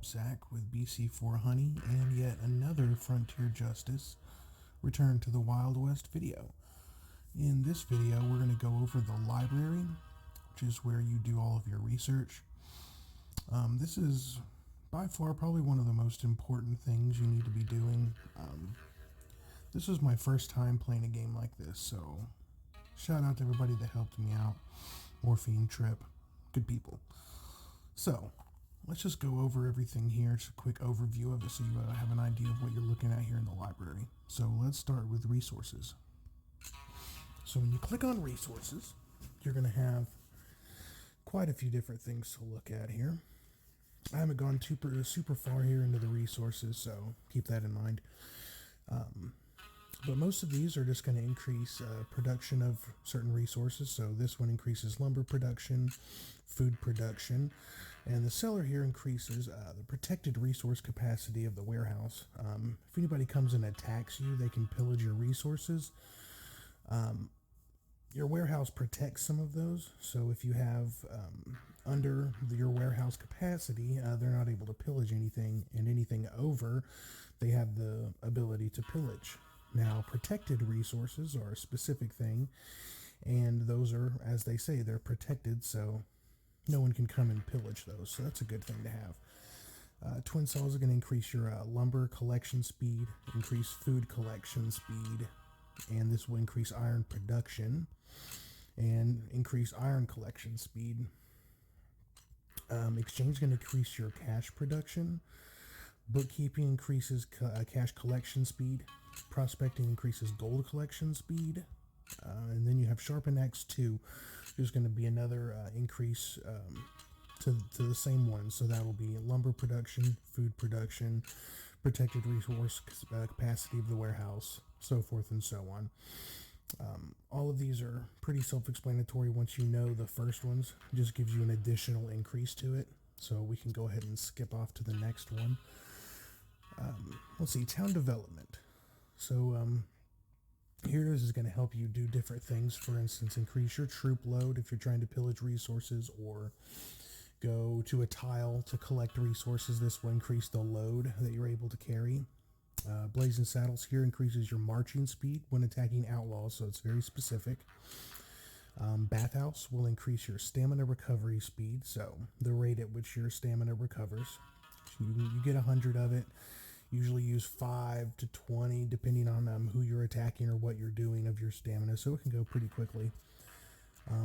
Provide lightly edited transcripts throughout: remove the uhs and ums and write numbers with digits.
Norbsack with BC4HONEY and yet another Frontier Justice Return to the Wild West video. In this video, we're going to go over the library, which is where you do all of your research. This is by far probably one of the most important things you need to be doing. This was my first time playing a game like this, so shout out to everybody that helped me out. Morphine Trip, good people. So let's just go over everything here. Just a quick overview of it so you have an idea of what you're looking at here in the library. So let's start with resources. So when you click on resources, you're going to have quite a few different things to look at here. I haven't gone super far here into the resources, so keep that in mind. But most of these are just going to increase production of certain resources. So this one increases lumber production, food production, and the seller here increases the protected resource capacity of the warehouse. If anybody comes and attacks you, they can pillage your resources. Your warehouse protects some of those, so if you have under your warehouse capacity, they're not able to pillage anything, and anything over, they have the ability to pillage. Now, protected resources are a specific thing, and those are, as they say, they're protected, so no one can come and pillage those, so that's a good thing to have. Twin saws are going to increase your lumber collection speed, increase food collection speed, and this will increase iron production and increase iron collection speed. Exchange is going to increase your cash production. Bookkeeping increases cash collection speed. Prospecting increases gold collection speed. And then you have Sharpen Axe 2. There's going to be another increase to the same one. So that will be lumber production, food production, protected resource capacity of the warehouse, so forth and so on. All of these are pretty self-explanatory. Once you know the first ones, it just gives you an additional increase to it. So we can go ahead and skip off to the next one. Let's see, town development. So here this is going to help you do different things. For instance, increase your troop load if you're trying to pillage resources, or go to a tile to collect resources. This will increase the load that you're able to carry. Blazing Saddles here increases your marching speed when attacking outlaws, so it's very specific. Bathhouse will increase your stamina recovery speed, so the rate at which your stamina recovers. You get 100 of it. Usually use 5 to 20 depending on who you're attacking or what you're doing of your stamina, so it can go pretty quickly.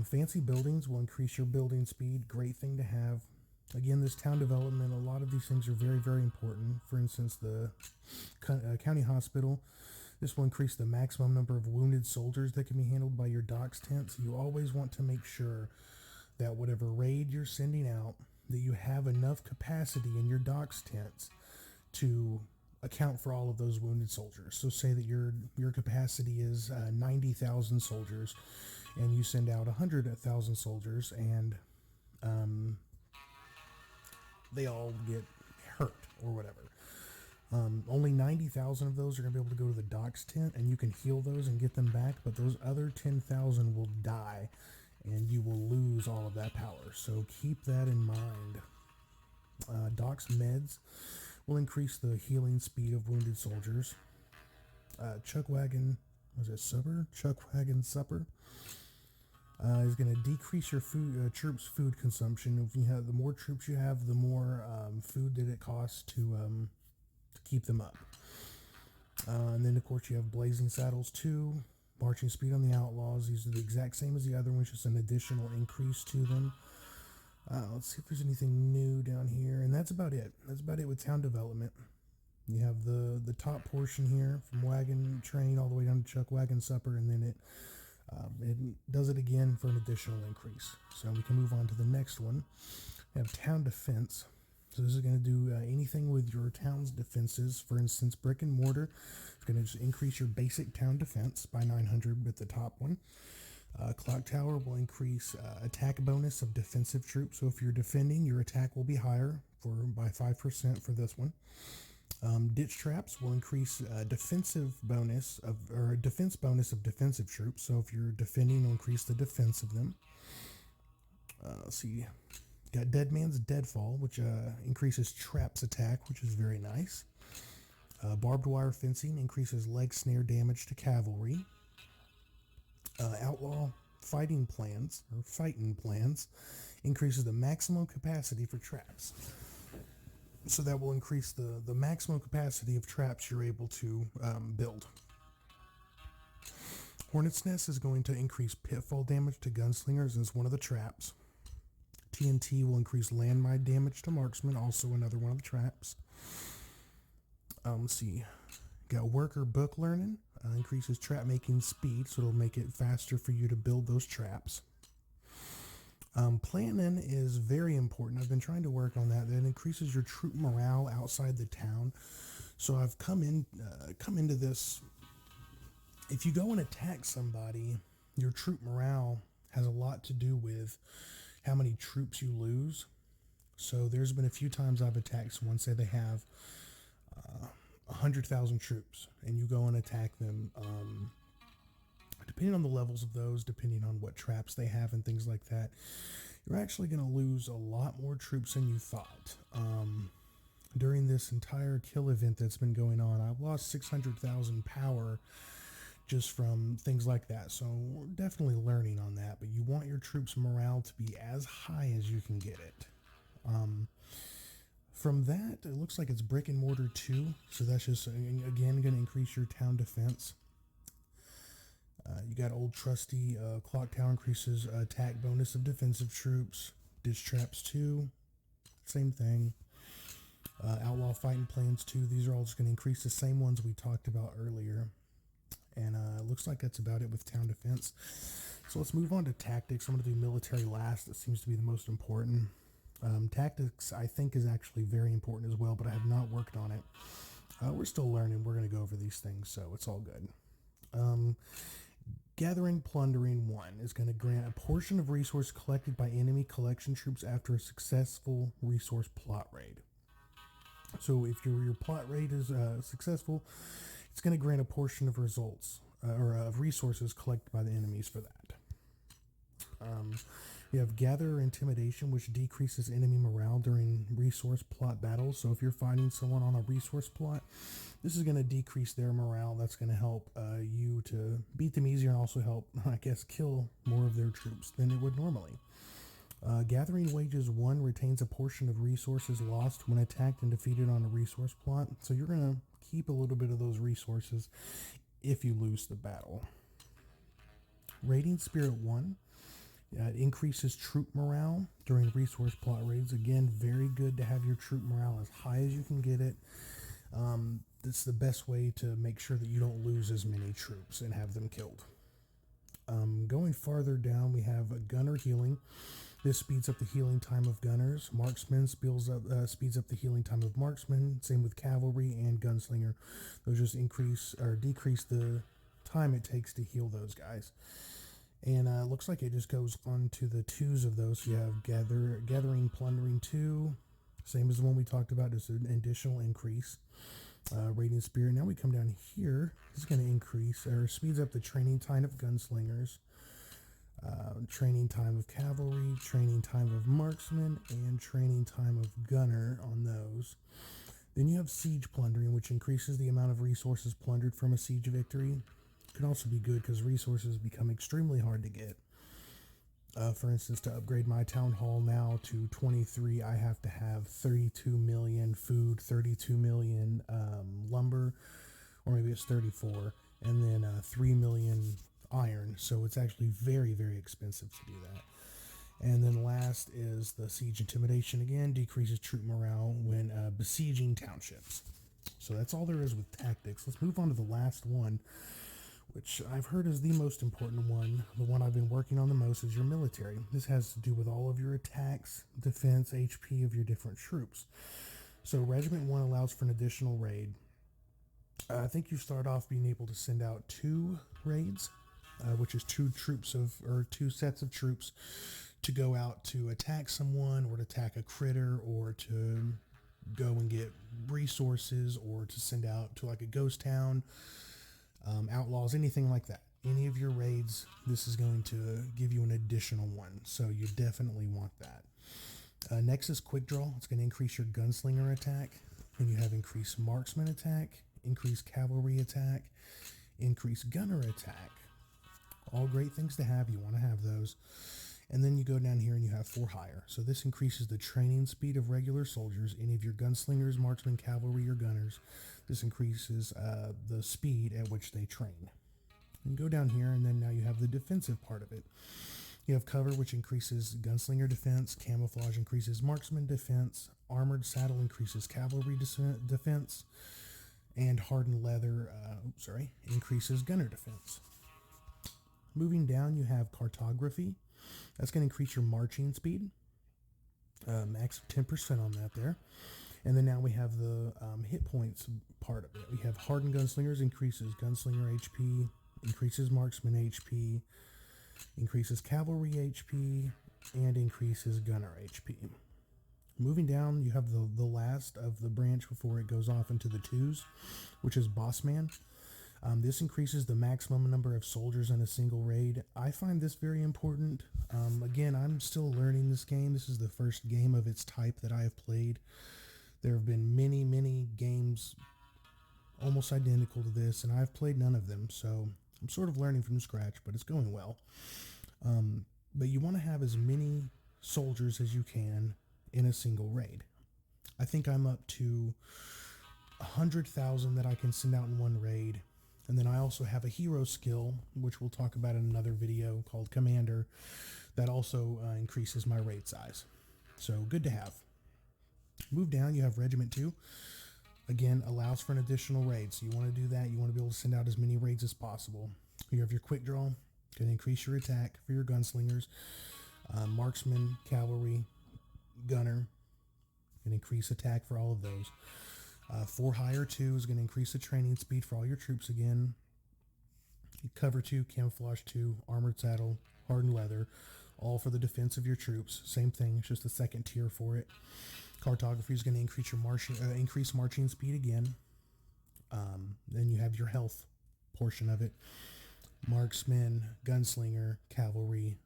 Fancy Buildings will increase your building speed. Great thing to have. Again, this town development, a lot of these things are very, very important. For instance, the county hospital, this will increase the maximum number of wounded soldiers that can be handled by your docks tents. You always want to make sure that whatever raid you're sending out, that you have enough capacity in your docks tents to account for all of those wounded soldiers. So say that your capacity is 90,000 soldiers, and you send out 100,000 soldiers, and they all get hurt or whatever. Only 90,000 of those are going to be able to go to the docks tent, and you can heal those and get them back, but those other 10,000 will die, and you will lose all of that power. So keep that in mind. Docks meds will increase the healing speed of wounded soldiers. Chuckwagon Supper is going to decrease your troops' food consumption. If you have, the more troops you have, the more food that it costs to keep them up. And then, of course, you have Blazing Saddles 2, marching speed on the outlaws. These are the exact same as the other ones, just an additional increase to them. Let's see if there's anything new down here, and that's about it. That's about it with town development. You have the top portion here from Wagon Train all the way down to Chuckwagon Supper, and then it does it again for an additional increase. So we can move on to the next one. We have town defense. So this is going to do anything with your town's defenses. For instance, brick and mortar. It's going to just increase your basic town defense by 900 with the top one. Clock tower will increase attack bonus of defensive troops. So if you're defending, your attack will be higher by 5% for this one. Ditch traps will increase defense bonus of defensive troops. So if you're defending, it'll increase the defense of them. Let's see. Got Dead Man's Deadfall, which increases traps attack, which is very nice. Barbed wire fencing increases leg snare damage to cavalry. Outlaw fighting plans increases the maximum capacity for traps. So that will increase the maximum capacity of traps you're able to build. Hornet's Nest is going to increase pitfall damage to gunslingers as one of the traps. TNT will increase landmine damage to marksmen, also another one of the traps. Let's see. Got Worker Book Learning, increases trap making speed, so it'll make it faster for you to build those traps. Planning is very important. I've been trying to work on that. That increases your troop morale outside the town. So I've come into this. If you go and attack somebody, your troop morale has a lot to do with how many troops you lose. So there's been a few times I've attacked someone, say they have 100,000 troops, and you go and attack them. Depending on the levels of those, depending on what traps they have and things like that, you're actually going to lose a lot more troops than you thought. During this entire kill event that's been going on, I've lost 600,000 power just from things like that. So we're definitely learning on that, but you want your troops' morale to be as high as you can get it. From that, it looks like it's Brick and Mortar 2, so that's just, again, going to increase your town defense. You got Old Trusty Clock Tower, increases attack bonus of defensive troops. Ditch Traps 2, same thing. Outlaw Fighting Plans 2, these are all just going to increase the same ones we talked about earlier. And it looks like that's about it with town defense. So let's move on to tactics. I'm going to do military last. That seems to be the most important. Tactics, I think, is actually very important as well, but I have not worked on it. We're still learning. We're going to go over these things, so it's all good. Gathering Plundering 1 is going to grant a portion of resource collected by enemy collection troops after a successful resource plot raid. So if your plot raid is successful, it's going to grant a portion of results or of resources collected by the enemies for that. You have Gather Intimidation, which decreases enemy morale during resource plot battles. So if you're fighting someone on a resource plot, this is going to decrease their morale. That's going to help you to beat them easier and also help, I guess, kill more of their troops than it would normally. Gathering Wages 1 retains a portion of resources lost when attacked and defeated on a resource plot. So you're going to keep a little bit of those resources if you lose the battle. Raiding Spirit 1. It increases troop morale during resource plot raids. Again, very good to have your troop morale as high as you can get it. It's the best way to make sure that you don't lose as many troops and have them killed. Going farther down, we have a Gunner Healing. This speeds up the healing time of gunners. Marksman speeds up the healing time of marksmen. Same with cavalry and gunslinger. Those just increase or decrease the time it takes to heal those guys. And it looks like it just goes on to the twos of those. So you have Gathering Plundering 2, same as the one we talked about, just an additional increase. Radiant Spirit. Now we come down here. This is going to increase or speeds up the training time of gunslingers, training time of cavalry, training time of marksmen, and training time of gunner on those. Then you have Siege Plundering, which increases the amount of resources plundered from a siege victory. Can also be good because resources become extremely hard to get. For instance, to upgrade my town hall now to 23, I have to have 32 million food, 32 million lumber, or maybe it's 34, and then 3 million iron. So it's actually very, very expensive to do that. And then last is the Siege Intimidation. Again, decreases troop morale when besieging townships. So that's all there is with tactics. Let's move on to the last one, which I've heard is the most important one. The one I've been working on the most is your military. This has to do with all of your attacks, defense, HP of your different troops. So Regiment 1 allows for an additional raid. I think you start off being able to send out 2 raids, which is 2 sets of troops to go out to attack someone or to attack a critter or to go and get resources or to send out to like a ghost town. Outlaws, anything like that. Any of your raids, this is going to give you an additional one. So you definitely want that. Next is quick draw. It's going to increase your gunslinger attack. Then you have increased marksman attack, increased cavalry attack, increased gunner attack. All great things to have. You want to have those. And then you go down here and you have for hire. So this increases the training speed of regular soldiers, any of your gunslingers, marksmen, cavalry, or gunners. This increases the speed at which they train. And go down here, and then now you have the defensive part of it. You have cover, which increases gunslinger defense, camouflage increases marksman defense, armored saddle increases cavalry defense, and hardened leather increases gunner defense. Moving down, you have cartography. That's going to increase your marching speed, max of 10% on that there. And then now we have the hit points part of it. We have hardened gunslingers, increases gunslinger HP, increases marksman HP, increases cavalry HP, and increases gunner HP. Moving down, you have the last of the branch before it goes off into the twos, which is boss man. This increases the maximum number of soldiers in a single raid. I find this very important. Again, I'm still learning this game. This is the first game of its type that I have played. There have been many, many games almost identical to this, and I've played none of them, so I'm sort of learning from scratch, but it's going well. But you want to have as many soldiers as you can in a single raid. I think I'm up to 100,000 that I can send out in one raid. And then I also have a hero skill, which we'll talk about in another video, called Commander, that also increases my raid size. So good to have. Move down, you have Regiment 2. Again, allows for an additional raid. So you want to do that. You want to be able to send out as many raids as possible. You have your quick draw. Going to increase your attack for your gunslingers. Marksman, cavalry, gunner. Going to increase attack for all of those. For hire 2 is going to increase the training speed for all your troops again. Cover 2, camouflage 2, armored saddle, hardened leather, all for the defense of your troops. Same thing, it's just the second tier for it. Cartography is going to increase your marching speed again. Then you have your health portion of it. Marksman, gunslinger, cavalry,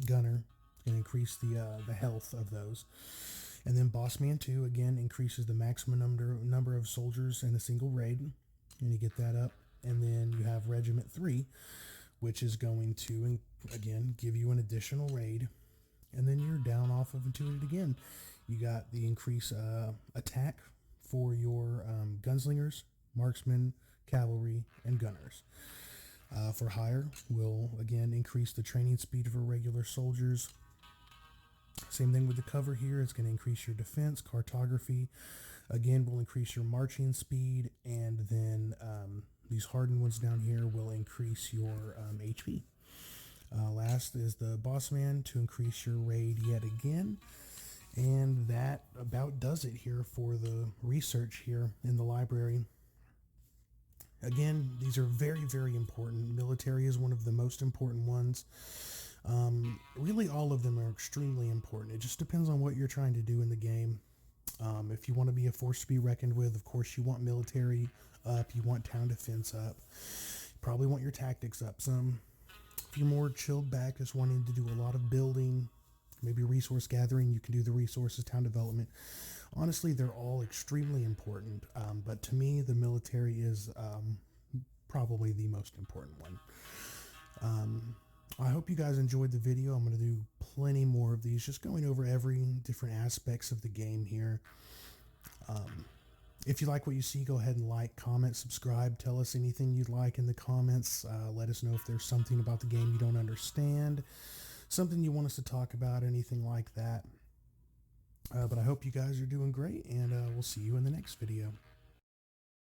gunner. Going to increase the health of those. And then Boss Man 2, again, increases the maximum number of soldiers in a single raid. And you get that up. And then you have Regiment 3, which is going to, again, give you an additional raid. And then you're down off of into it again. You got the increase attack for your gunslingers, marksmen, cavalry, and gunners. For hire, will, again, increase the training speed for regular soldiers. Same thing with the cover here. It's going to increase your defense. Cartography, again, will increase your marching speed. And then these hardened ones down here will increase your HP. Last is the boss man to increase your raid yet again. And that about does it here for the research here in the library. Again, these are very, very important. Military is one of the most important ones. Really all of them are extremely important. It just depends on what you're trying to do in the game. If you want to be a force to be reckoned with, of course you want military up, you want town defense up, you probably want your tactics up some. If you're more chilled back, just wanting to do a lot of building, maybe resource gathering, you can do the resources, town development. Honestly, they're all extremely important, but to me the military is probably the most important one. I hope you guys enjoyed the video. I'm going to do plenty more of these, just going over every different aspects of the game here. If you like what you see, go ahead and like, comment, subscribe. Tell us anything you'd like in the comments. Let us know if there's something about the game you don't understand, something you want us to talk about, anything like that. But I hope you guys are doing great, and we'll see you in the next video.